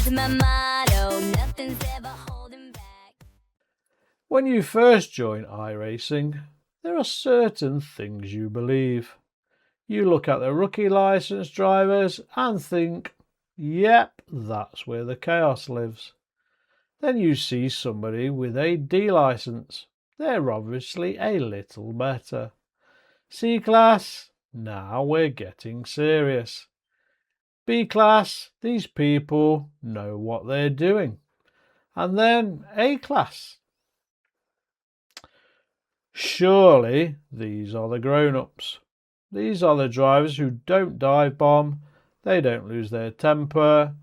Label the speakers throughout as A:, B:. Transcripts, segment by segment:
A: to my motto, nothing's ever holding back.
B: When you first join iRacing, there are certain things you believe. You look at the rookie licensed drivers and think, yep, that's where the chaos lives. Then you see somebody with a D license. They're obviously a little better. C class, now we're getting serious. B class, these people know what they're doing. And then A class. Surely these are the grown-ups. These are the drivers who don't dive bomb, they don't lose their temper,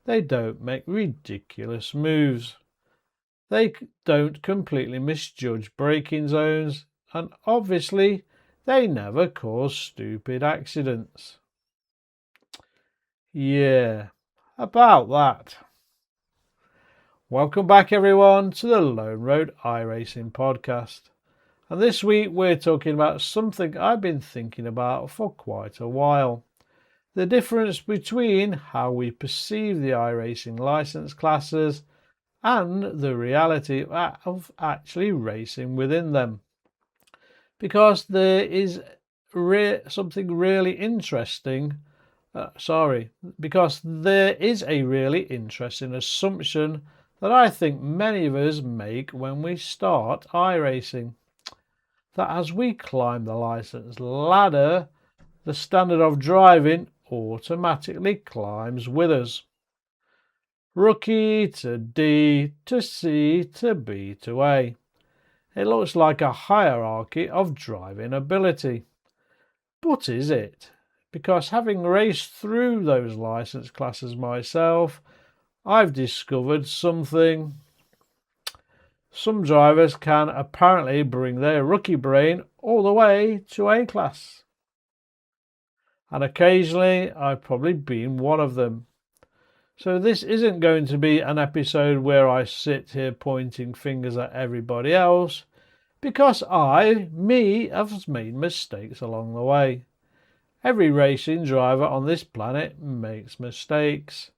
B: they don't make ridiculous moves. They don't completely misjudge braking zones, and obviously they never cause stupid accidents. Yeah, about that. Welcome back everyone to the Lone Road iRacing podcast. And this week we're talking about something I've been thinking about for quite a while. The difference between how we perceive the iRacing license classes and the reality of actually racing within them. Because there is something really interesting. Because there is a really interesting assumption that I think many of us make when we start iRacing. That as we climb the license ladder, the standard of driving automatically climbs with us. Rookie to D to C to B to A. It looks like a hierarchy of driving ability. But is it? Because having raced through those license classes myself, I've discovered something. Some drivers can apparently bring their rookie brain all the way to A class. And occasionally I've probably been one of them. So this isn't going to be an episode where I sit here pointing fingers at everybody else, because have made mistakes along the way. Every racing driver on this planet makes mistakes.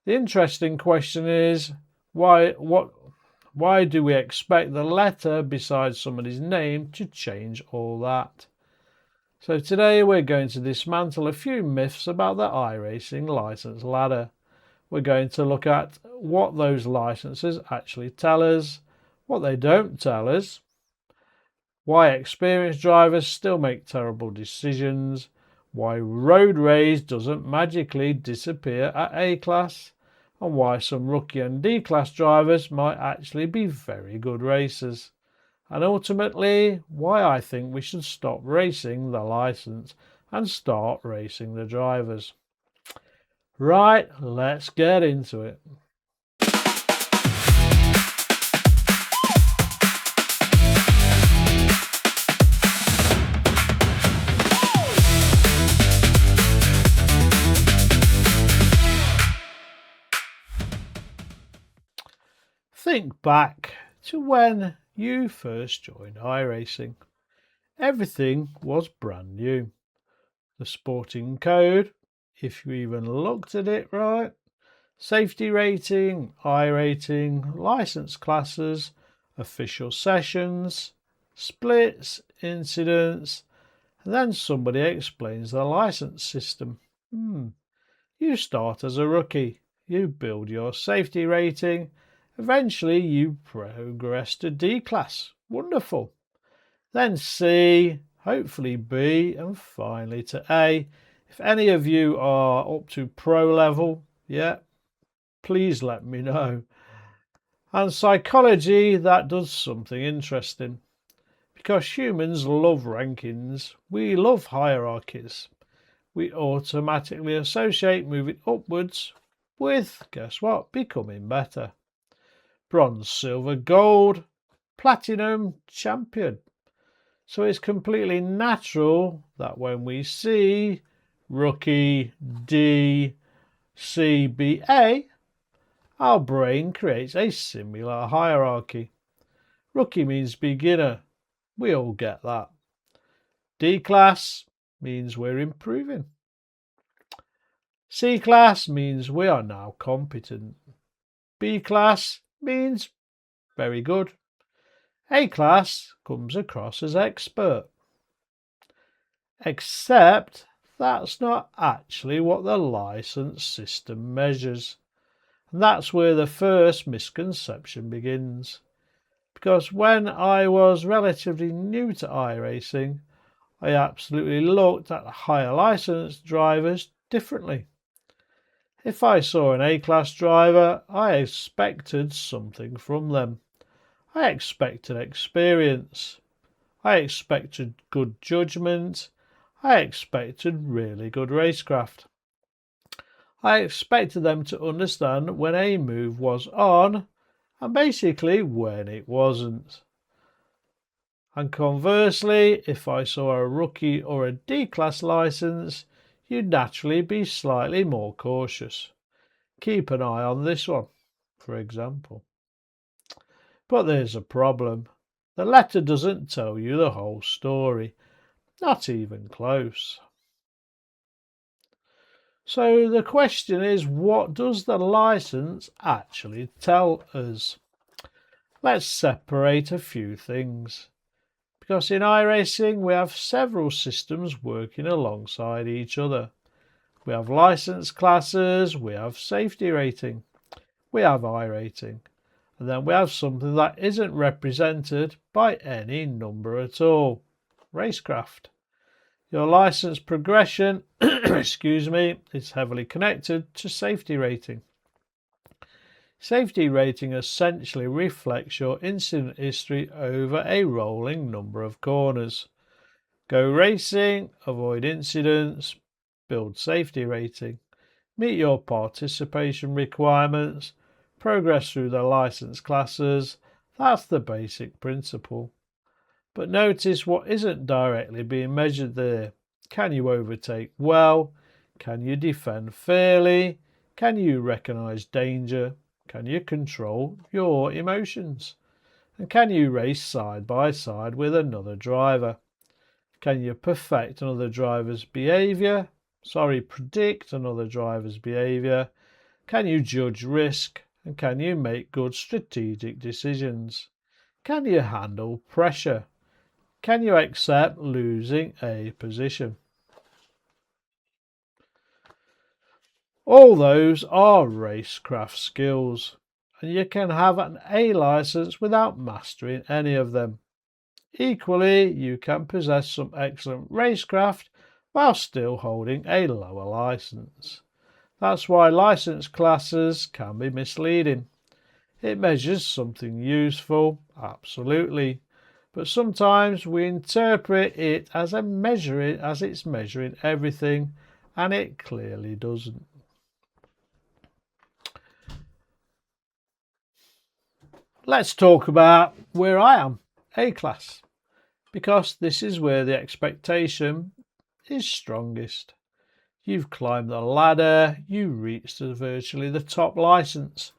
B: The interesting question is, why do we expect the letter beside somebody's name to change all that? So today we're going to dismantle a few myths about the iRacing license ladder. We're going to look at what those licenses actually tell us, what they don't tell us, why experienced drivers still make terrible decisions, why road rage doesn't magically disappear at A class, and why some rookie and D class drivers might actually be very good racers, and ultimately why I think we should stop racing the license and start racing the drivers. Right, let's get into it. Think back to when you first joined iRacing. Everything was brand new. The sporting code, if you even looked at it right, safety rating, iRating, license classes, official sessions, splits, incidents, and then somebody explains the license system. You start as a rookie, you build your safety rating, eventually you progress to D class. Wonderful. Then C, hopefully B, and finally to A. If any of you are up to pro level, please let me know. And psychology, that does something interesting. Because humans love rankings, we love hierarchies. We automatically associate moving upwards with, guess what, becoming better. Bronze, silver, gold, platinum, champion. So it's completely natural that when we see rookie, D, C, B, A, our brain creates a similar hierarchy. Rookie means beginner. We all get that. D class means we're improving. C class means we are now competent. B class means very good. A class comes across as expert. Except that's not actually what the license system measures. And that's where the first misconception begins. Because when I was relatively new to iRacing, I absolutely looked at higher licensed drivers differently. If I saw an A-class driver, I expected something from them. I expected experience. I expected good judgment. I expected really good racecraft. I expected them to understand when a move was on and basically when it wasn't. And conversely, if I saw a rookie or a D-class license, you'd naturally be slightly more cautious. Keep an eye on this one, for example. But there's a problem. The letter doesn't tell you the whole story, not even close. So the question is, what does the license actually tell us? Let's separate a few things. Because in iRacing we have several systems working alongside each other. We have license classes, we have safety rating, we have iRating, and then we have something that isn't represented by any number at all, racecraft. Your license progression, excuse me, is heavily connected to safety rating. Safety rating essentially reflects your incident history over a rolling number of corners. Go racing, avoid incidents, build safety rating, meet your participation requirements, progress through the license classes. That's the basic principle. But notice what isn't directly being measured there. Can you overtake well? Can you defend fairly? Can you recognise danger? Can you control your emotions? And can you race side by side with another driver? Can you perfect another driver's behaviour? Predict another driver's behaviour? Can you judge risk? And can you make good strategic decisions? Can you handle pressure? Can you accept losing a position? All those are racecraft skills, and you can have an A license without mastering any of them. Equally, you can possess some excellent racecraft while still holding a lower license. That's why license classes can be misleading. It measures something useful, absolutely, but sometimes we interpret it as it's measuring everything, and it clearly doesn't. Let's talk about where I am, A class, because this is where the expectation is strongest. You've climbed the ladder, you reached virtually the top license.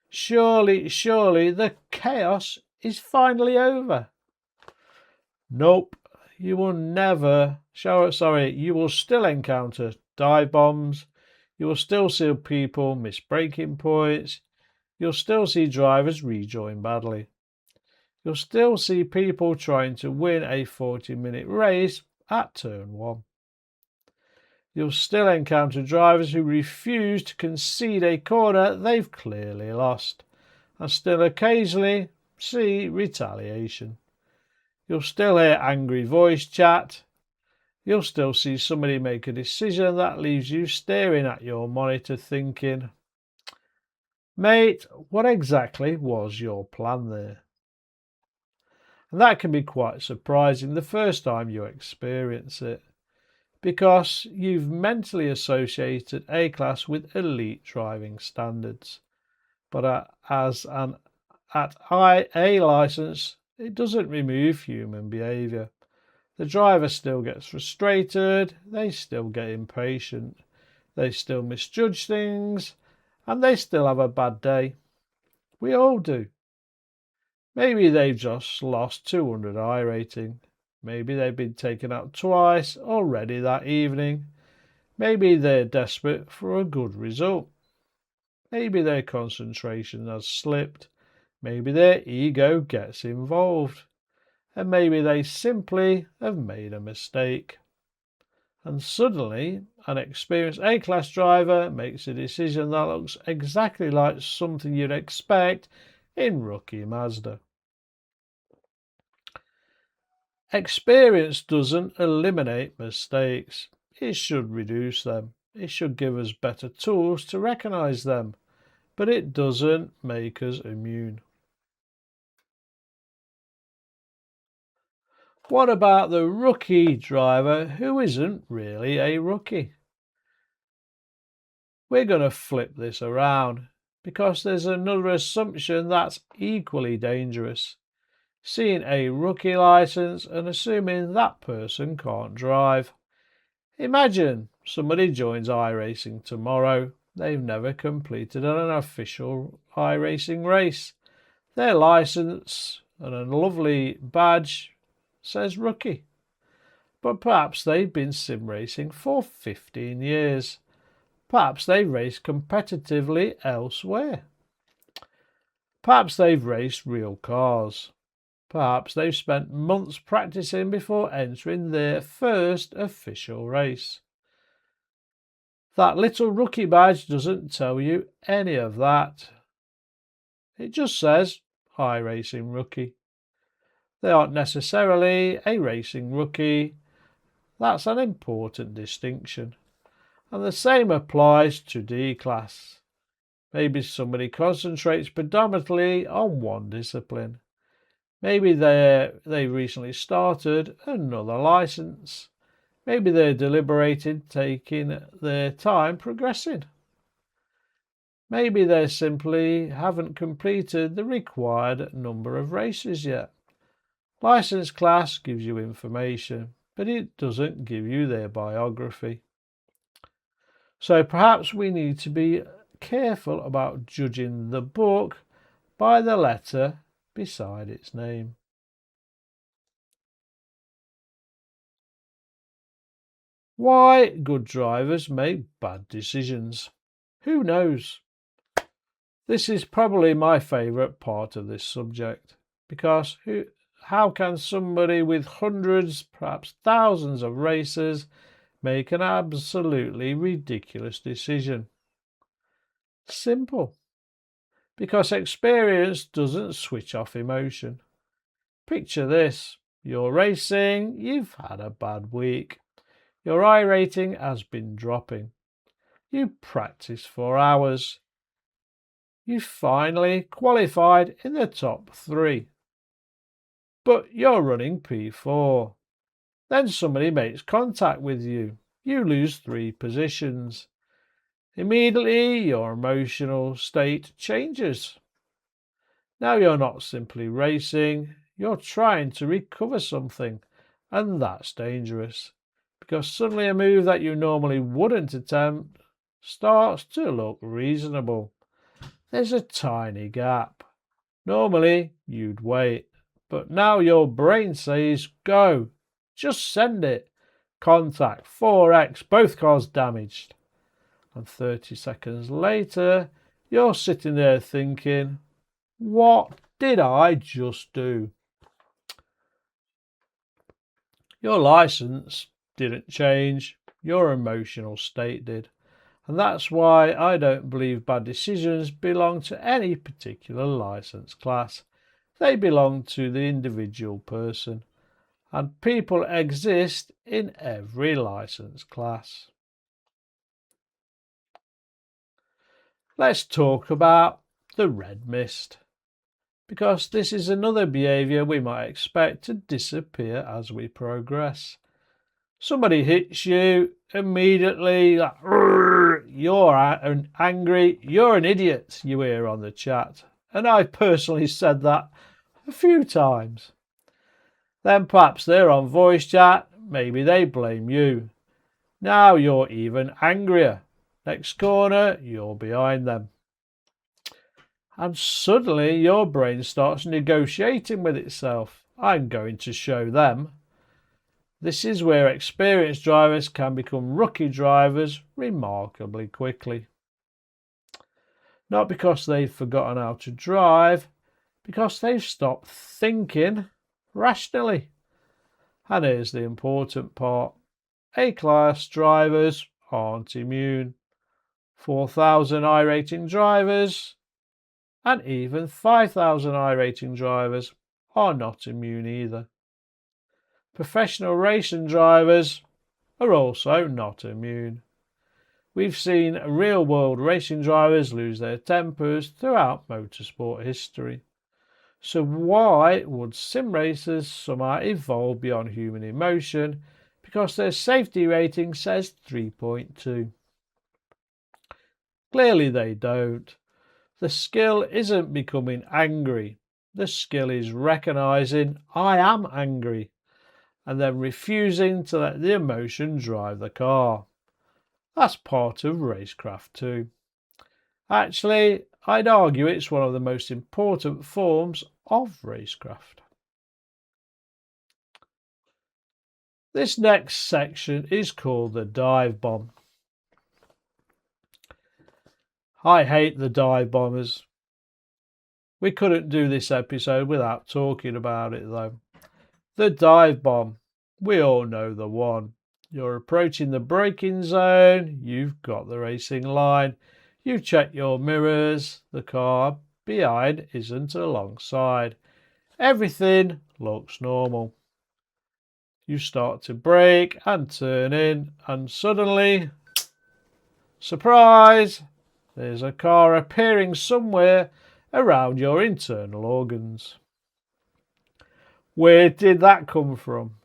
B: Surely the chaos is finally over. Nope, you will still encounter dive bombs, you will still see people miss braking points, you'll still see drivers rejoin badly. You'll still see people trying to win a 40-minute race at turn 1. You'll still encounter drivers who refuse to concede a corner they've clearly lost, and still occasionally see retaliation. You'll still hear angry voice chat. You'll still see somebody make a decision that leaves you staring at your monitor thinking, mate, what exactly was your plan there? And that can be quite surprising the first time you experience it, because you've mentally associated A-class with elite driving standards. But at A license, it doesn't remove human behaviour. The driver still gets frustrated, they still get impatient, they still misjudge things, and they still have a bad day. We all do. Maybe they've just lost 200 iRating. Maybe they've been taken out twice already that evening. Maybe they're desperate for a good result. Maybe their concentration has slipped. Maybe their ego gets involved. And maybe they simply have made a mistake. And suddenly, an experienced A-class driver makes a decision that looks exactly like something you'd expect in rookie Mazda. Experience doesn't eliminate mistakes. It should reduce them. It should give us better tools to recognise them. But it doesn't make us immune. What about the rookie driver who isn't really a rookie? We're going to flip this around because there's another assumption that's equally dangerous. Seeing a rookie license and assuming that person can't drive. Imagine somebody joins iRacing tomorrow. They've never completed an official iRacing race. Their license and a lovely badge says rookie. But perhaps they've been sim racing for 15 years. Perhaps they race competitively elsewhere. Perhaps they've raced real cars. Perhaps they've spent months practicing before entering their first official race. That little rookie badge doesn't tell you any of that. It just says iRacing rookie. They aren't necessarily a racing rookie. That's an important distinction. And the same applies to D-class. Maybe somebody concentrates predominantly on one discipline. Maybe they recently started another license. Maybe they're deliberating, taking their time progressing. Maybe they simply haven't completed the required number of races yet. License class gives you information, but it doesn't give you their biography. So perhaps we need to be careful about judging the book by the letter beside its name. Why good drivers make bad decisions? Who knows? This is probably my favourite part of this subject, because how can somebody with hundreds, perhaps thousands of races make an absolutely ridiculous decision? Simple. Because experience doesn't switch off emotion. Picture this. You're racing, you've had a bad week. Your I rating has been dropping. You practiced for hours. You finally qualified in the top 3. But you're running P4. Then somebody makes contact with you. You lose 3 positions. Immediately your emotional state changes. Now you're not simply racing, you're trying to recover something, and that's dangerous. Because suddenly a move that you normally wouldn't attempt starts to look reasonable. There's a tiny gap. Normally you'd wait, but now your brain says go. Just send it. Contact 4x, both cars damaged. And 30 seconds later, you're sitting there thinking, what did I just do? Your license didn't change, your emotional state did. And that's why I don't believe bad decisions belong to any particular license class. They belong to the individual person. And people exist in every license class. Let's talk about the red mist, because this is another behaviour we might expect to disappear as we progress. Somebody hits you, immediately, like, you're angry, you're an idiot, you hear on the chat. And I personally said that a few times. Then perhaps they're on voice chat, maybe they blame you. Now you're even angrier. Next corner, you're behind them. And suddenly your brain starts negotiating with itself. I'm going to show them. This is where experienced drivers can become rookie drivers remarkably quickly. Not because they've forgotten how to drive, because they've stopped thinking rationally. And here's the important part. A-class drivers aren't immune. 4,000 iRacing drivers and even 5,000 iRacing drivers are not immune either. Professional racing drivers are also not immune. We've seen real-world racing drivers lose their tempers throughout motorsport history. So why would sim racers somehow evolve beyond human emotion because their safety rating says 3.2? Clearly they don't. The skill isn't becoming angry. The skill is recognizing I am angry and then refusing to let the emotion drive the car. That's part of racecraft too. Actually, I'd argue it's one of the most important forms of racecraft. This next section is called the dive bomb. I hate the dive bombers. We couldn't do this episode without talking about it though. The dive bomb. We all know the one. You're approaching the braking zone, you've got the racing line, you've checked your mirrors, the car behind isn't alongside. Everything looks normal. You start to brake and turn in, and suddenly, surprise, there's a car appearing somewhere around your internal organs. Where did that come from?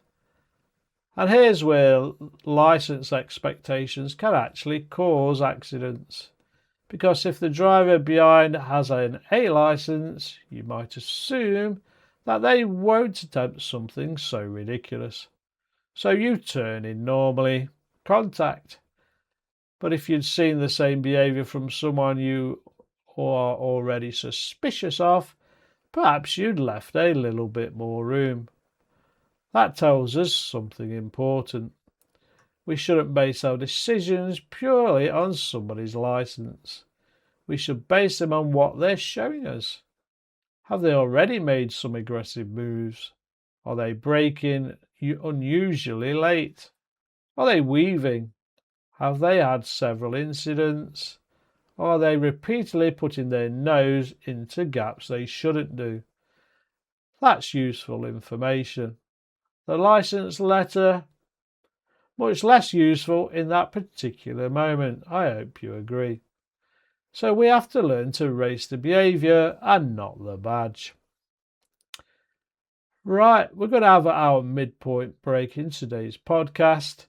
B: And here's where license expectations can actually cause accidents. Because if the driver behind has an A license, you might assume that they won't attempt something so ridiculous. So you turn in normally, contact. But if you'd seen the same behaviour from someone you are already suspicious of, perhaps you'd left a little bit more room. That tells us something important. We shouldn't base our decisions purely on somebody's license. We should base them on what they're showing us. Have they already made some aggressive moves? Are they braking unusually late? Are they weaving? Have they had several incidents? Are they repeatedly putting their nose into gaps they shouldn't do? That's useful information. The license letter, much less useful in that particular moment. I hope you agree. So we have to learn to race the behaviour and not the badge. Right, we're going to have our midpoint break in today's podcast.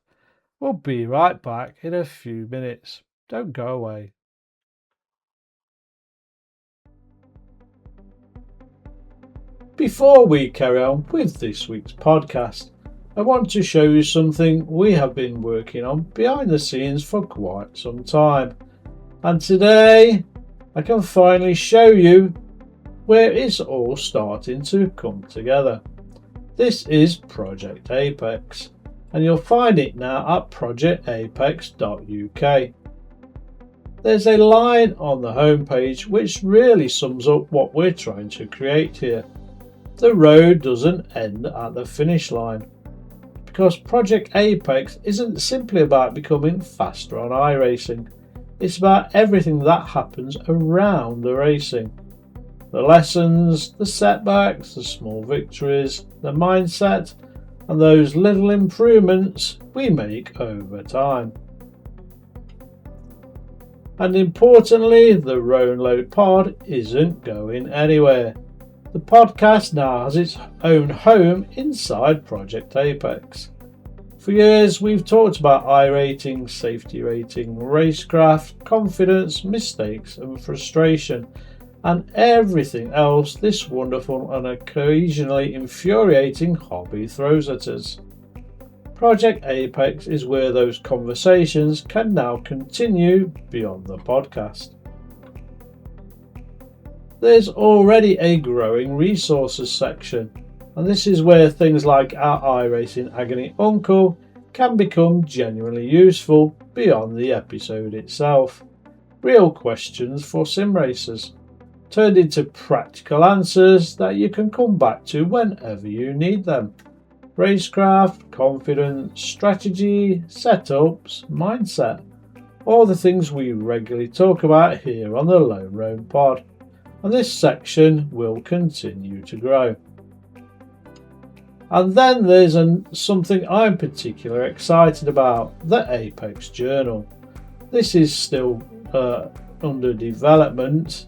B: We'll be right back in a few minutes. Don't go away. Before we carry on with this week's podcast, I want to show you something we have been working on behind the scenes for quite some time. And today I can finally show you where it's all starting to come together. This is Project Apex, and you'll find it now at projectapex.uk. There's a line on the homepage which really sums up what we're trying to create here. The road doesn't end at the finish line, because Project Apex isn't simply about becoming faster on iRacing. It's about everything that happens around the racing. The lessons, the setbacks, the small victories, the mindset, and those little improvements we make over time. And importantly, the Roan Load Pod isn't going anywhere. The podcast now has its own home inside Project Apex. For years we've talked about iRating, safety rating, racecraft, confidence, mistakes and frustration, and everything else this wonderful and occasionally infuriating hobby throws at us. Project Apex is where those conversations can now continue beyond the podcast. There's already a growing resources section, And this is where things like our iRacing Agony Uncle can become genuinely useful beyond the episode itself. Real questions for sim racers, turned into practical answers that you can come back to whenever you need them. Racecraft, confidence, strategy, setups, mindset, all the things we regularly talk about here on the Lone Road Pod. And this section will continue to grow. And then there's something I'm particularly excited about, the Apex Journal. This is still under development,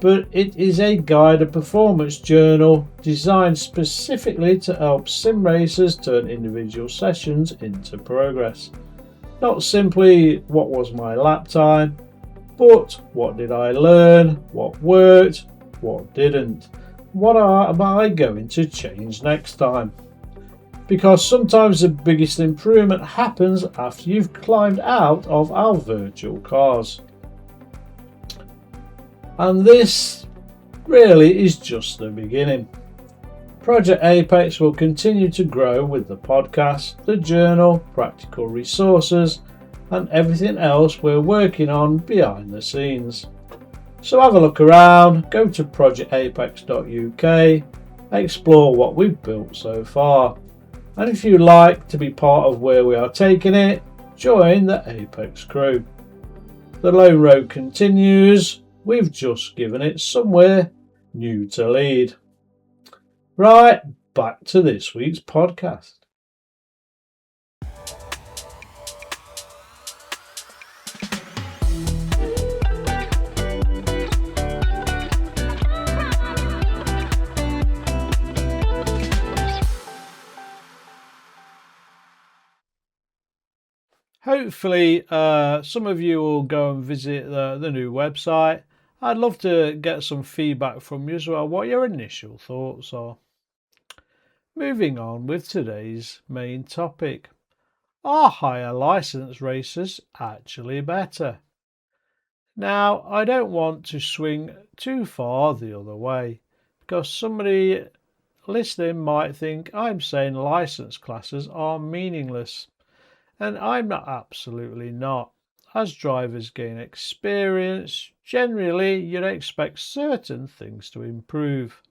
B: but it is a guided performance journal designed specifically to help sim racers turn individual sessions into progress. Not simply what was my lap time, but what did I learn, what worked, what didn't, what am I going to change next time? Because sometimes the biggest improvement happens after you've climbed out of our virtual cars. And this really is just the beginning. Project Apex will continue to grow with the podcast, the journal, practical resources, and everything else we're working on behind the scenes. So have a look around, go to projectapex.uk, explore what we've built so far. And if you'd like to be part of where we are taking it, join the Apex crew. The Lone Road continues. We've just given it somewhere new to lead. Right, back to this week's podcast. Hopefully some of you will go and visit the new website. I'd love to get some feedback from you as well, what your initial thoughts are. Moving on with today's main topic. Are higher license races actually better? Now, I don't want to swing too far the other way, because somebody listening might think I'm saying license classes are meaningless. And I'm not, absolutely not. As drivers gain experience, generally you'd expect certain things to improve.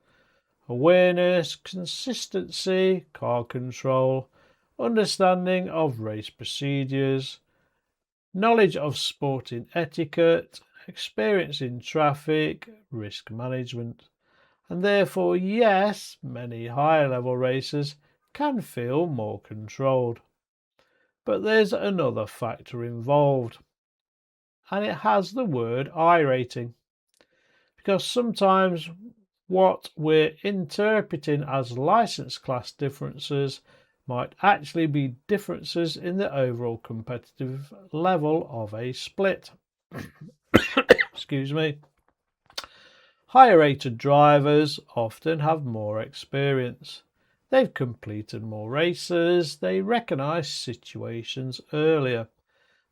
B: Awareness, consistency, car control, understanding of race procedures, knowledge of sporting etiquette, experience in traffic, risk management. And therefore, yes, many higher level racers can feel more controlled. But there's another factor involved, and it has the word iRating, because sometimes what we're interpreting as license class differences might actually be differences in the overall competitive level of a split. Excuse me. Higher rated drivers often have more experience. They've completed more races, they recognise situations earlier,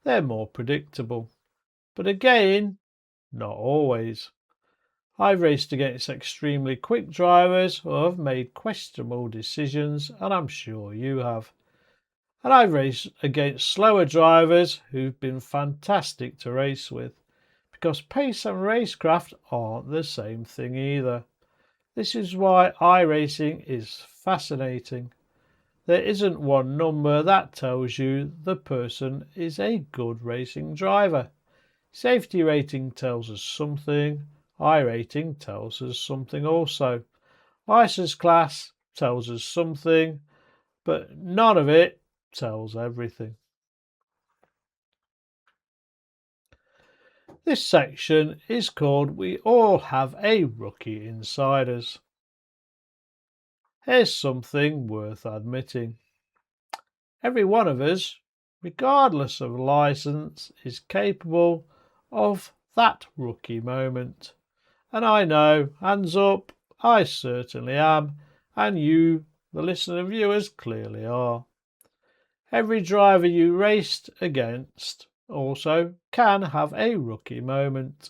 B: they're more predictable. But again, not always. I've raced against extremely quick drivers who have made questionable decisions, and I'm sure you have. And I've raced against slower drivers who've been fantastic to race with, because pace and racecraft aren't the same thing either. This is why iRacing is fascinating. There isn't one number that tells you the person is a good racing driver. Safety rating tells us something, iRating tells us something also. License class tells us something, but none of it tells everything. This section is called We All Have a Rookie Inside Us. Here's something worth admitting. Every one of us, regardless of license, is capable of that rookie moment. And I know, hands up, I certainly am, and you, the listener viewers, clearly are. Every driver you raced against also can have a rookie moment.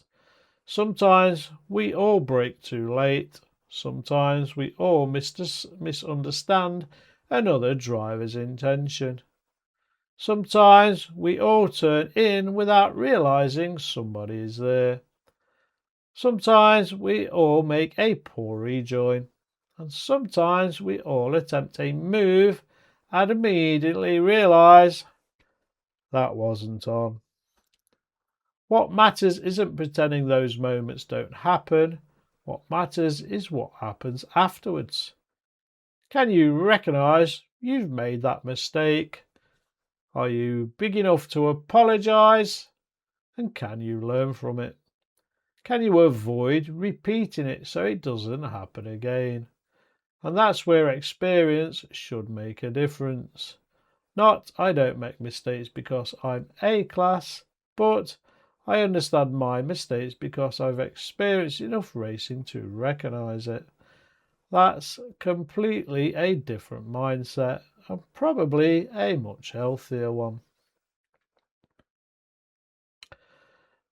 B: Sometimes we all brake too late. Sometimes we all misunderstand another driver's intention. Sometimes we all turn in without realizing somebody is there. Sometimes we all make a poor rejoin. And sometimes we all attempt a move and immediately realize that wasn't on. What matters isn't pretending those moments don't happen. What matters is what happens afterwards. Can you recognize you've made that mistake? Are you big enough to apologize? And can you learn from it? Can you avoid repeating it so it doesn't happen again? And that's where experience should make a difference. Not, I don't make mistakes because I'm A class, but I understand my mistakes because I've experienced enough racing to recognize it. That's completely a different mindset and probably a much healthier one.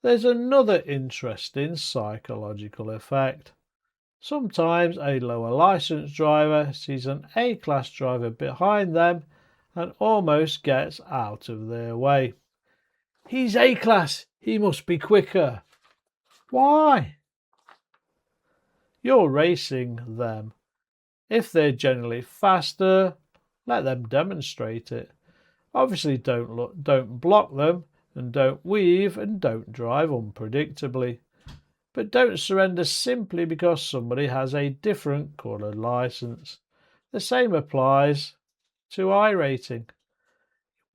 B: There's another interesting psychological effect. Sometimes a lower licensed driver sees an A-class driver behind them and almost gets out of their way. He's A-class, he must be quicker. Why? You're racing them. If they're generally faster, let them demonstrate it. Obviously don't block them, and don't weave, and don't drive unpredictably. But don't surrender simply because somebody has a different coloured licence. The same applies to iRacing.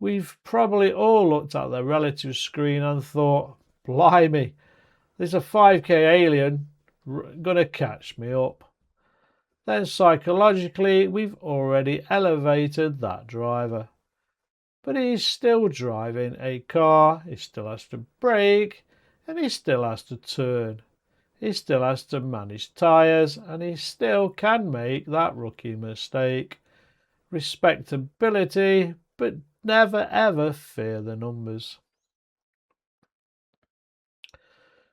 B: We've probably all looked at the relative screen and thought, blimey, there's a 5k alien gonna catch me up. Then psychologically, we've already elevated that driver. But he's still driving a car, he still has to brake, and he still has to turn. He still has to manage tyres, and he still can make that rookie mistake. Respectability, but never ever fear the numbers.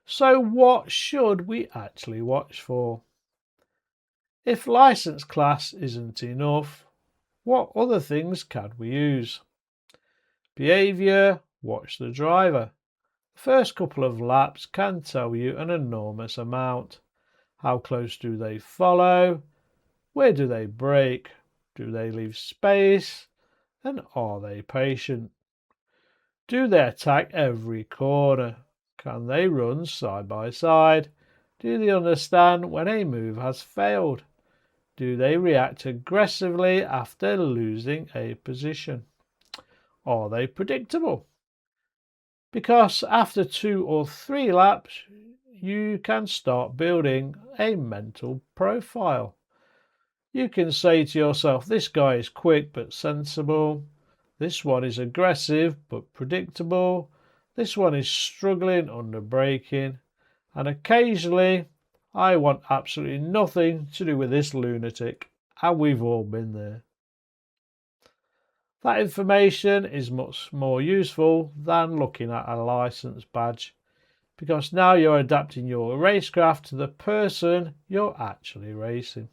B: So what should we actually watch for? If license class isn't enough, what other things can we use? Behaviour, watch the driver. The first couple of laps can tell you an enormous amount. How close do they follow? Where do they brake? Do they leave space? And are they patient? Do they attack every corner? Can they run side by side? Do they understand when a move has failed? Do they react aggressively after losing a position? Are they predictable? Because after 2 or 3 laps, you can start building a mental profile. You can say to yourself, this guy is quick but sensible. This one is aggressive but predictable. This one is struggling under braking. And occasionally, I want absolutely nothing to do with this lunatic. And we've all been there. That information is much more useful than looking at a license badge, because now you're adapting your racecraft to the person you're actually racing.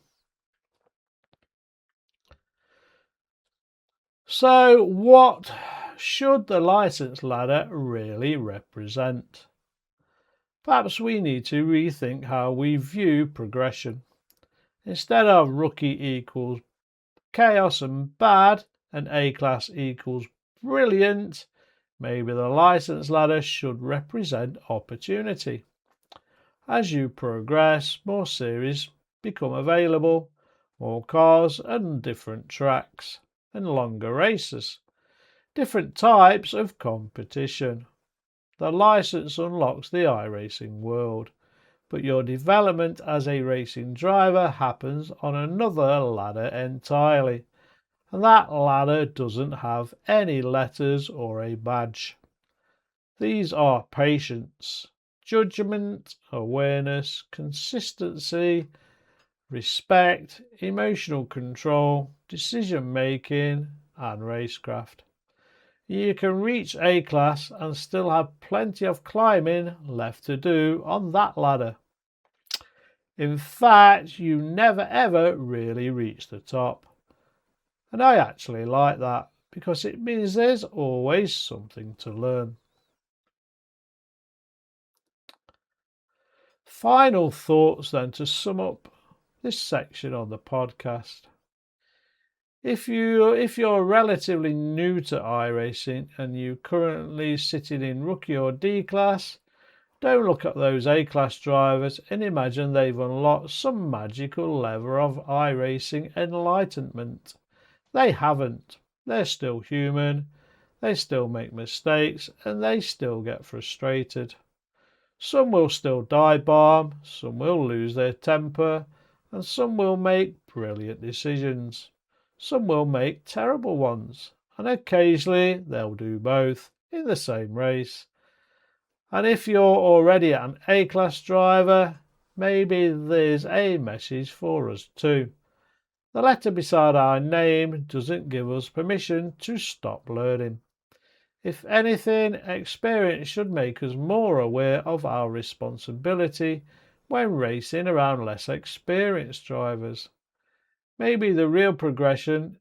B: So what should the license ladder really represent? Perhaps we need to rethink how we view progression. Instead of rookie equals chaos and bad and A-class equals brilliant, maybe the license ladder should represent opportunity. As you progress, more series become available, more cars and different tracks, and longer races, different types of competition. The license unlocks the iRacing world, but your development as a racing driver happens on another ladder entirely, and that ladder doesn't have any letters or a badge. These are patience, judgment, awareness, consistency, respect, emotional control, decision making, and racecraft. You can reach A class and still have plenty of climbing left to do on that ladder. In fact, you never ever really reach the top. And I actually like that because it means there's always something to learn. Final thoughts then to sum up this section on the podcast. If you're relatively new to iRacing and you're currently sitting in rookie or D class, don't look at those A class drivers and imagine they've unlocked some magical level of iRacing enlightenment. They haven't. They're still human, they still make mistakes, and they still get frustrated. Some will still dive bomb, some will lose their temper, and some will make brilliant decisions. Some will make terrible ones, and occasionally they'll do both in the same race. And if you're already an A-class driver, maybe there's a message for us too. The letter beside our name doesn't give us permission to stop learning. If anything, experience should make us more aware of our responsibility when racing around less experienced drivers. Maybe the real progression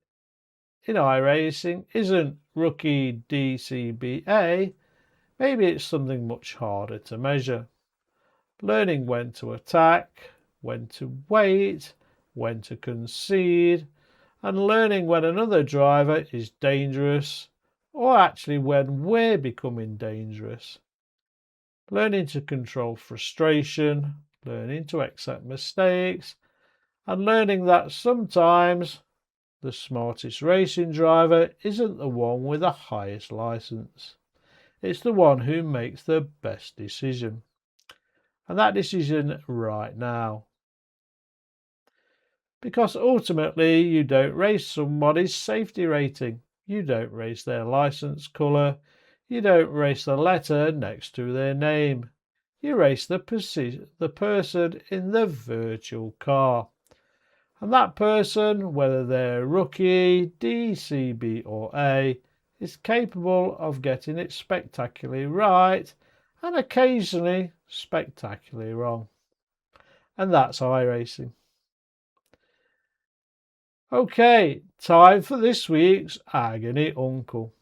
B: in iRacing isn't rookie DCBA, maybe it's something much harder to measure. Learning when to attack, when to wait, when to concede, and learning when another driver is dangerous, or actually when we're becoming dangerous. Learning to control frustration, learning to accept mistakes, and learning that sometimes the smartest racing driver isn't the one with the highest license. It's the one who makes the best decision. And that decision right now. Because ultimately you don't race somebody's safety rating. You don't race their license colour. You don't race the letter next to their name. You race the person in the virtual car. And that person, whether they're rookie, D, C, B or A, is capable of getting it spectacularly right and occasionally spectacularly wrong. And that's iRacing. Okay, time for this week's Agony Uncle.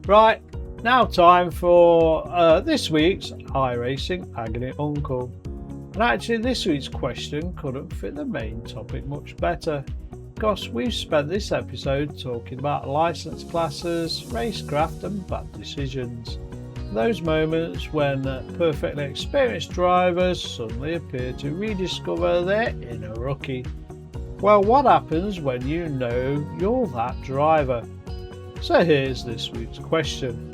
B: Right, now time for this week's iRacing Agony Uncle. And actually this week's question couldn't fit the main topic much better, because we've spent this episode talking about license classes, racecraft and bad decisions. Those moments when perfectly experienced drivers suddenly appear to rediscover their inner rookie. Well, what happens when you know you're that driver? So here's this week's question.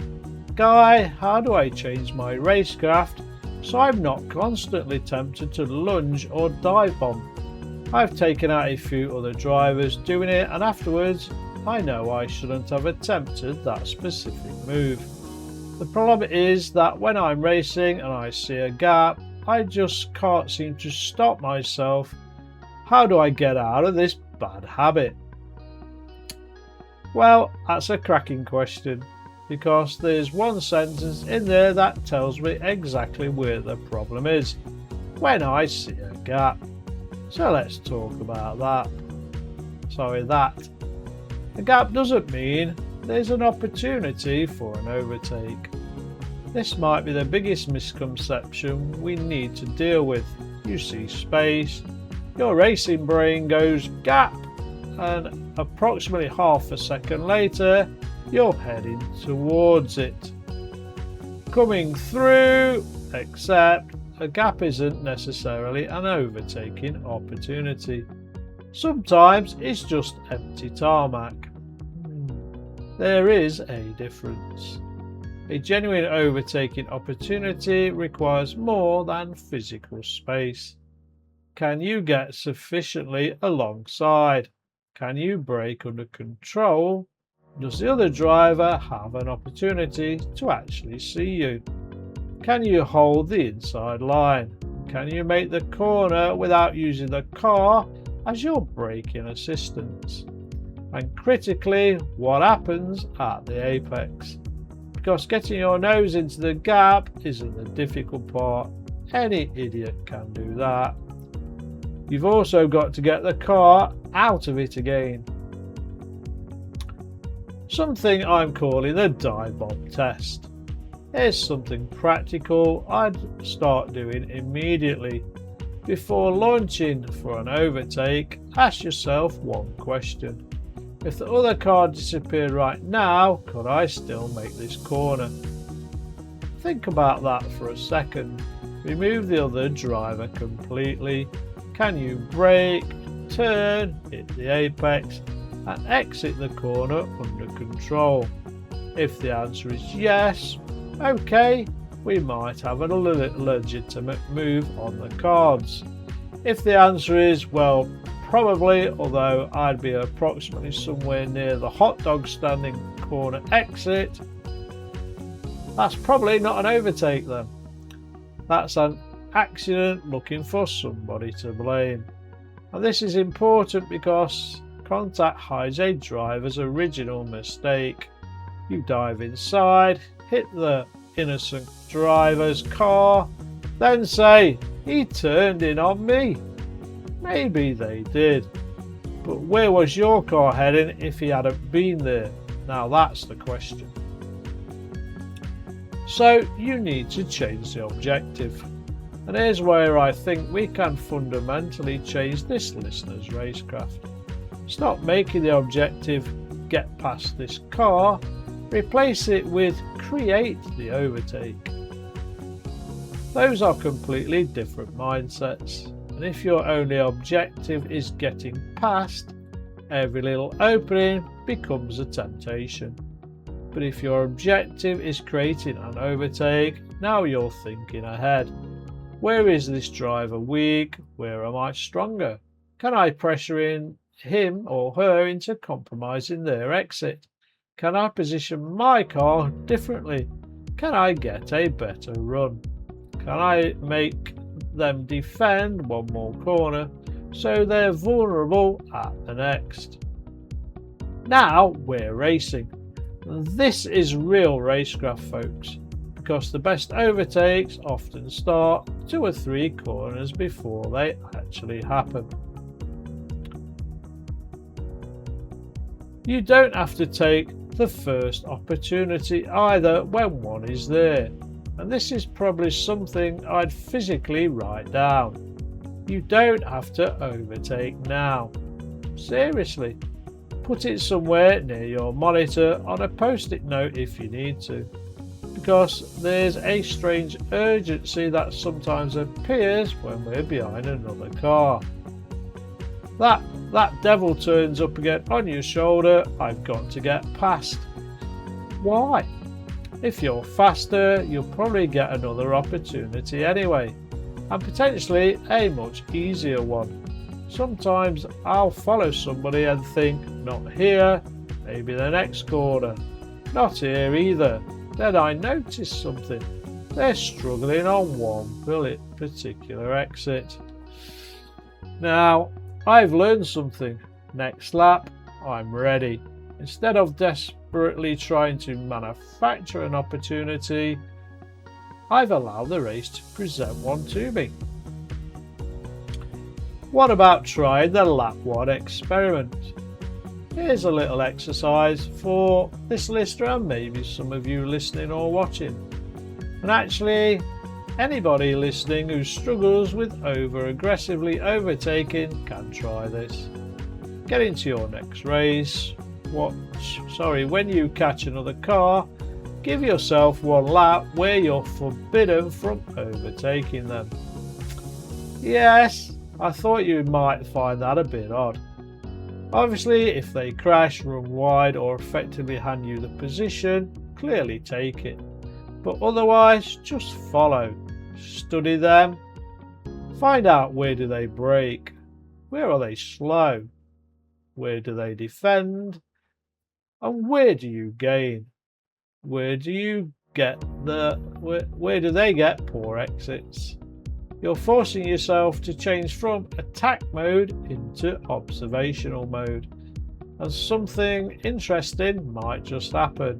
B: Guy, how do I change my racecraft so I'm not constantly tempted to lunge or dive bomb? I've taken out a few other drivers doing it, and afterwards I know I shouldn't have attempted that specific move. The problem is that when I'm racing and I see a gap, I just can't seem to stop myself. How do I get out of this bad habit? Well, that's a cracking question, because there's one sentence in there that tells me exactly where the problem is. When I see a gap. So let's talk about that. That. A gap doesn't mean there's an opportunity for an overtake. This might be the biggest misconception we need to deal with. You see space, your racing brain goes gap, and approximately half a second later you're heading towards it. Coming through, except a gap isn't necessarily an overtaking opportunity. Sometimes it's just empty tarmac. There is a difference. A genuine overtaking opportunity requires more than physical space. Can you get sufficiently alongside? Can you brake under control? Does the other driver have an opportunity to actually see you? Can you hold the inside line? Can you make the corner without using the car as your braking assistance? And critically, what happens at the apex? Because getting your nose into the gap isn't the difficult part. Any idiot can do that. You've also got to get the car out of it again. Something I'm calling the dive bomb test. Here's something practical I'd start doing immediately. Before launching for an overtake, ask yourself one question. If the other car disappeared right now, could I still make this corner? Think about that for a second. Remove the other driver completely. Can you brake, turn, hit the apex, and exit the corner under control? If the answer is yes, okay, we might have a legitimate move on the cards. If the answer is, well, probably, although I'd be approximately somewhere near the hot dog standing corner exit, that's probably not an overtake then. That's an accident looking for somebody to blame. And this is important because contact hides a driver's original mistake. You dive inside, hit the innocent driver's car, then say, "He turned in on me." Maybe they did, but where was your car heading if he hadn't been there? Now that's the question. So you need to change the objective. And here's where I think we can fundamentally change this listener's racecraft. Stop making the objective get past this car, replace it with create the overtake. Those are completely different mindsets, and if your only objective is getting past, every little opening becomes a temptation. But if your objective is creating an overtake, now you're thinking ahead. Where is this driver weak? Where am I stronger? Can I pressure in him or her into compromising their exit? Can I position my car differently? Can I get a better run? Can I make them defend one more corner so they're vulnerable at the next? Now we're racing. This is real racecraft, folks, because the best overtakes often start 2 or 3 corners before they actually happen. You don't have to take the first opportunity either when one is there, and this is probably something I'd physically write down. You don't have to overtake now. Seriously, put it somewhere near your monitor on a post-it note if you need to, because there's a strange urgency that sometimes appears when we're behind another car. That devil turns up again on your shoulder. I've got to get past. Why? If you're faster, you'll probably get another opportunity anyway, and potentially a much easier one. Sometimes I'll follow somebody and think, not here, maybe the next corner. Not here either. Then I notice something. They're struggling on one particular exit. Now, I've learned something. Next lap, I'm ready. Instead of desperately trying to manufacture an opportunity, I've allowed the race to present one to me. What about trying the lap 1 experiment? Here's a little exercise for this listener and maybe some of you listening or watching. And actually, anybody listening who struggles with aggressively overtaking can try this. Get into your next race. When you catch another car, give yourself one lap where you're forbidden from overtaking them. Yes, I thought you might find that a bit odd. Obviously, if they crash, run wide, or effectively hand you the position, clearly take it. But otherwise, just follow. Study them. Find out where do they brake, where are they slow, where do they defend, and where do you gain? Where do you get where do they get poor exits? You're forcing yourself to change from attack mode into observational mode, and something interesting might just happen.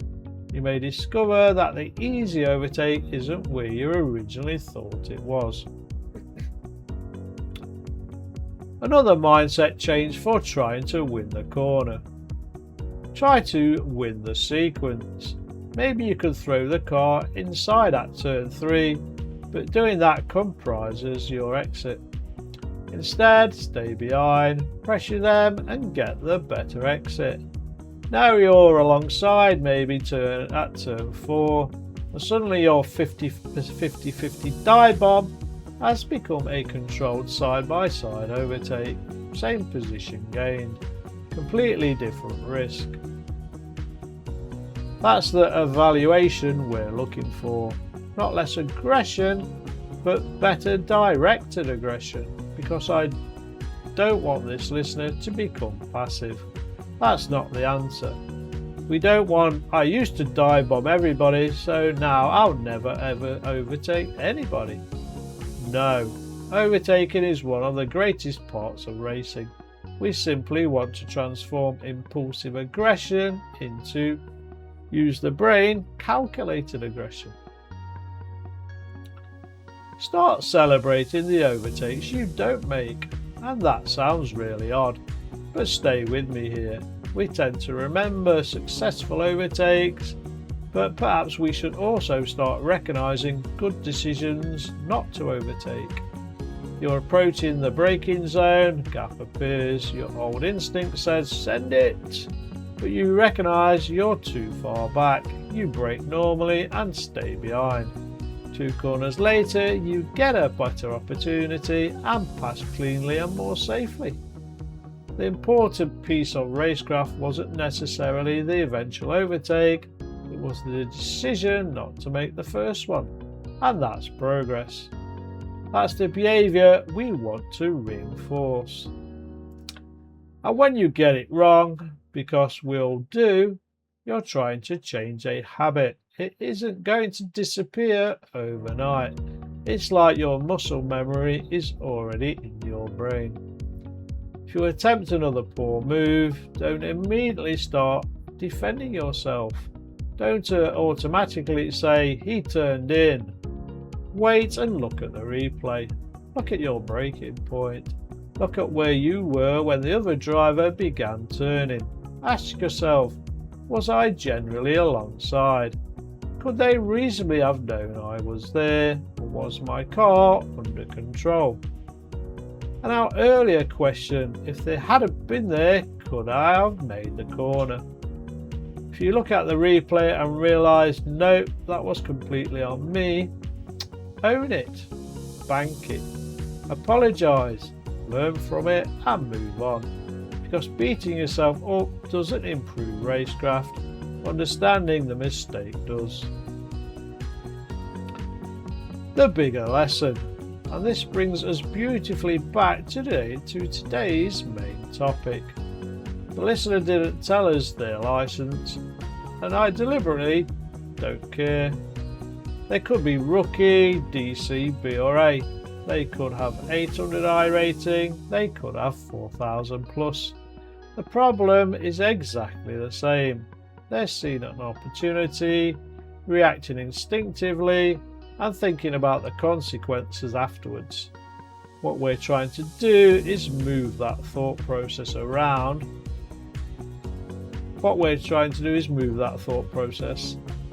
B: You may discover that the easy overtake isn't where you originally thought it was. Another mindset change for trying to win the corner. Try to win the sequence. Maybe you could throw the car inside at turn 3, but doing that compromises your exit. Instead, stay behind, pressure them and get the better exit. Now you're alongside maybe at turn 4, and suddenly your 50-50 dive bomb has become a controlled side-by-side overtake. Same position gained, completely different risk. That's the evaluation we're looking for. Not less aggression, but better directed aggression, because I don't want this listener to become passive. That's not the answer. We don't want, I used to dive bomb everybody, so now I'll never ever overtake anybody. No, overtaking is one of the greatest parts of racing. We simply want to transform impulsive aggression into, use the brain, calculated aggression. Start celebrating the overtakes you don't make, and that sounds really odd, but stay with me here. We tend to remember successful overtakes, but perhaps we should also start recognizing good decisions not to overtake. You're approaching the braking zone, gap appears, your old instinct says send it, but you recognize you're too far back. You brake normally and stay behind. 2 corners later, you get a better opportunity and pass cleanly and more safely. The important piece of racecraft wasn't necessarily the eventual overtake, it was the decision not to make the first one, and that's progress. That's the behaviour we want to reinforce. And when you get it wrong, because we all do, you're trying to change a habit. It isn't going to disappear overnight. It's like your muscle memory is already in your brain. If you attempt another poor move, don't immediately start defending yourself. Don't automatically say, he turned in. Wait and look at the replay. Look at your braking point. Look at where you were when the other driver began turning. Ask yourself, was I generally alongside? Could they reasonably have known I was there, or was my car under control? And our earlier question, if they hadn't been there, could I have made the corner? If you look at the replay and realise, nope, that was completely on me, own it, bank it, apologise, learn from it and move on. Because beating yourself up doesn't improve racecraft, understanding the mistake does. The bigger lesson, and this brings us beautifully back to today's main topic. The listener didn't tell us their license, and I deliberately don't care. They could be rookie, DC, B or A. They could have 800 I rating, they could have 4000 plus. The problem is exactly the same. They're seeing an opportunity, reacting instinctively, and thinking about the consequences afterwards. What we're trying to do is move that thought process around.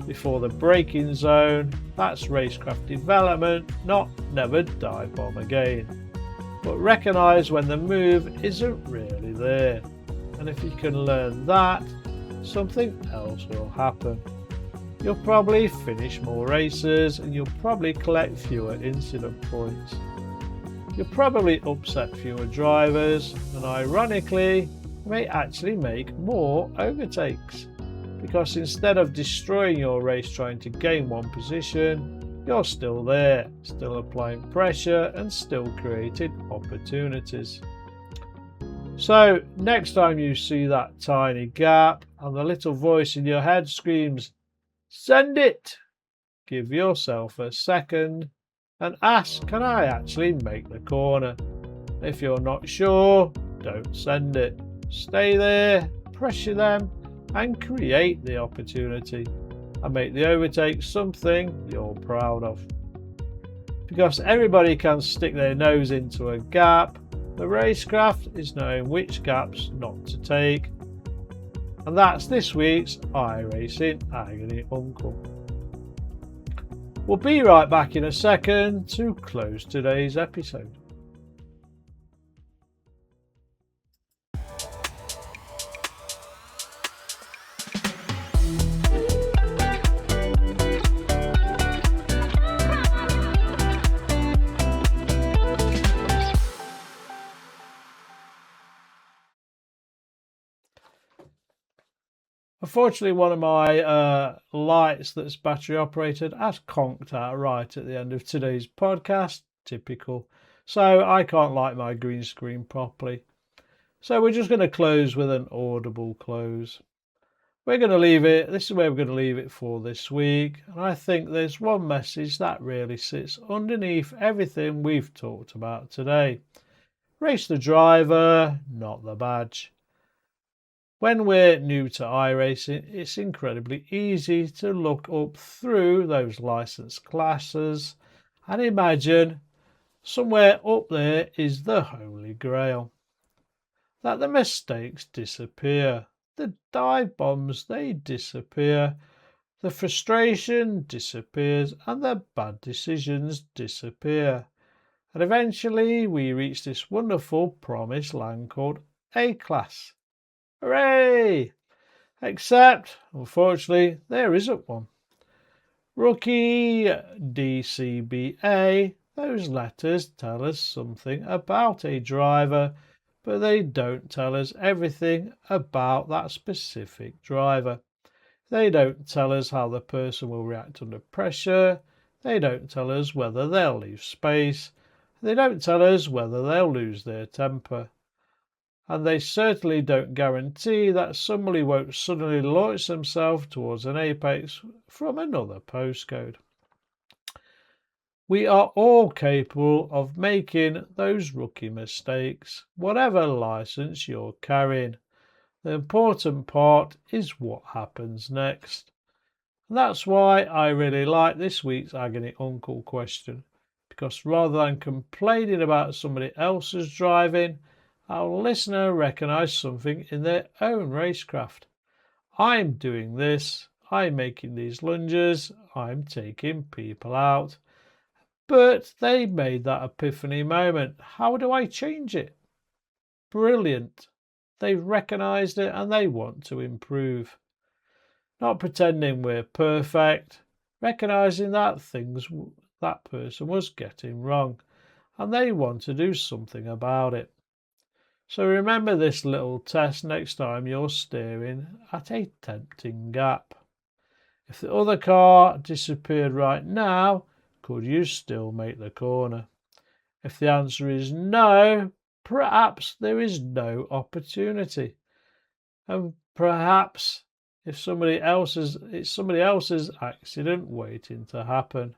B: Before the braking zone. That's racecraft development, not never dive bomb again. But recognise when the move isn't really there. And if you can learn that, something else will happen. You'll probably finish more races and you'll probably collect fewer incident points. You'll probably upset fewer drivers and ironically, you may actually make more overtakes. because instead of destroying your race trying to gain one position, you're still there, still applying pressure and still creating opportunities. So next time you see that tiny gap and the little voice in your head screams, "Send it!" give yourself a second and ask, can I actually make the corner? If you're not sure, don't send it. Stay there, pressure them and create the opportunity and make the overtake something you're proud of. Because everybody can stick their nose into a gap, the racecraft is knowing which gaps not to take. And that's this week's iRacing Agony Uncle. We'll be right back in a second to close today's episode. Unfortunately, one of my lights that's battery operated has conked out right at the end of today's podcast. Typical. So I can't light my green screen properly. So we're just going to close with an audible close. We're going to leave it. This is where we're going to leave it for this week. And I think there's one message that really sits underneath everything we've talked about today. Race the driver, not the badge. When we're new to iRacing, it's incredibly easy to look up through those license classes and imagine somewhere up there is the Holy Grail. That the mistakes disappear, the dive bombs, they disappear, the frustration disappears and the bad decisions disappear. And eventually we reach this wonderful promised land called A-Class. Hooray! Except, unfortunately, there isn't one. Rookie DCBA, those letters tell us something about a driver, but they don't tell us everything about that specific driver. They don't tell us how the person will react under pressure. They don't tell us whether they'll leave space. They don't tell us whether they'll lose their temper. And they certainly don't guarantee that somebody won't suddenly launch themselves towards an apex from another postcode. We are all capable of making those rookie mistakes, whatever license you're carrying. The important part is what happens next. And that's why I really like this week's Agony Uncle question, because rather than complaining about somebody else's driving, our listener recognised something in their own racecraft. I'm doing this, I'm making these lunges, I'm taking people out. But they made that epiphany moment. How do I change it? Brilliant. They've recognised it and they want to improve. Not pretending we're perfect, recognising that things that person was getting wrong and they want to do something about it. So remember this little test next time you're staring at a tempting gap. If the other car disappeared right now, could you still make the corner? If the answer is no, perhaps there is no opportunity. And perhaps it's somebody else's accident waiting to happen.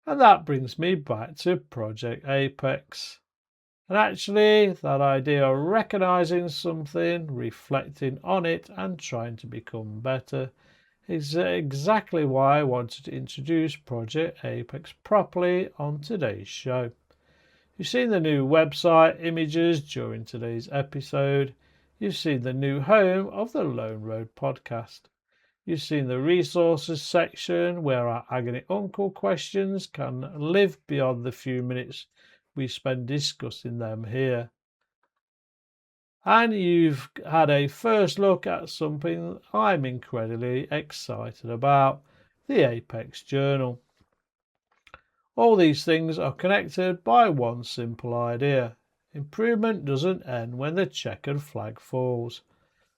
B: And that brings me back to Project Apex. And actually, that idea of recognising something, reflecting on it, and trying to become better is exactly why I wanted to introduce Project Apex properly on today's show. You've seen the new website images during today's episode. You've seen the new home of the Lone Road podcast. You've seen the resources section where our Agony Uncle questions can live beyond the few minutes we spend discussing them here. And you've had a first look at something I'm incredibly excited about, the Apex Journal. All these things are connected by one simple idea. Improvement doesn't end when the checkered flag falls.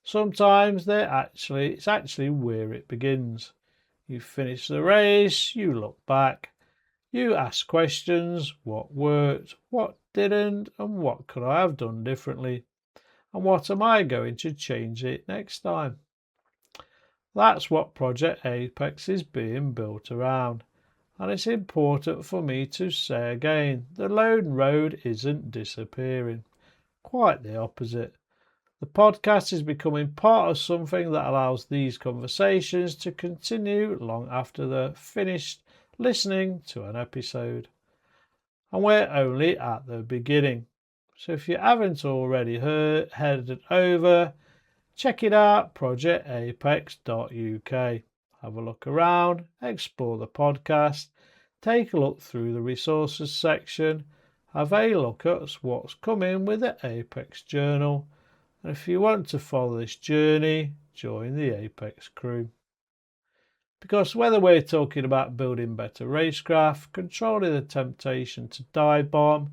B: Sometimes it's actually where it begins. You finish the race, you look back, you ask questions: what worked, what didn't, and what could I have done differently? And what am I going to change it next time? That's what Project Apex is being built around. And it's important for me to say again, the lone road isn't disappearing. Quite the opposite. The podcast is becoming part of something that allows these conversations to continue long after they're finished listening to an episode. And we're only at the beginning. So if you haven't already headed over, check it out, projectapex.uk. Have a look around, explore the podcast, take a look through the resources section, have a look at what's coming with the Apex Journal, and if you want to follow this journey, join the Apex crew. Because whether we're talking about building better racecraft, controlling the temptation to dive bomb,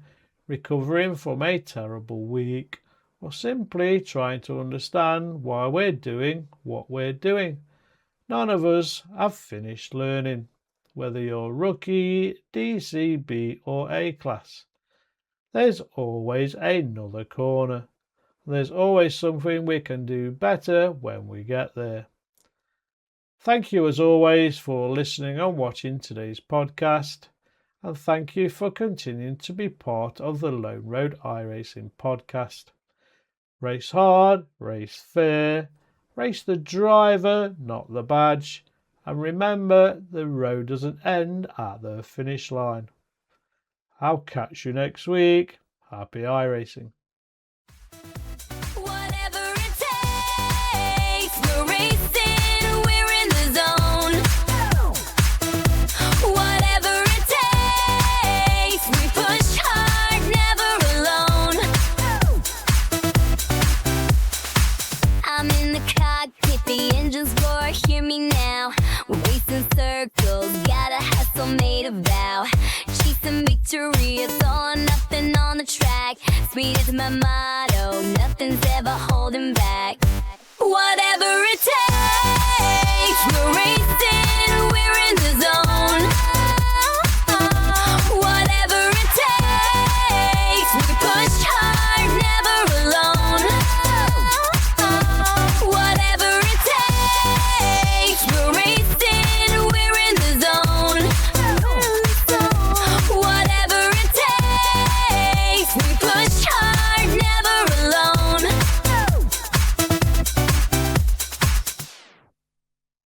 B: recovering from a terrible week, or simply trying to understand why we're doing what we're doing, none of us have finished learning, whether you're rookie, DCB or A-class. There's always another corner. There's always something we can do better when we get there. Thank you as always for listening and watching today's podcast, and thank you for continuing to be part of the Lone Road iRacing podcast. Race hard, race fair, race the driver, not the badge, and remember the road doesn't end at the finish line. I'll catch you next week. Happy iRacing.
A: Whatever it takes, we're racing, we're in the zone. Whatever it takes, we push hard, never alone. I'm in the cockpit, the engines roar, hear me now. We're racing circles, got a hustle, made a vow. Chasing victory, it's all or nothing on the track. Speed is my motto, nothing's ever holding back. Whatever it takes, we're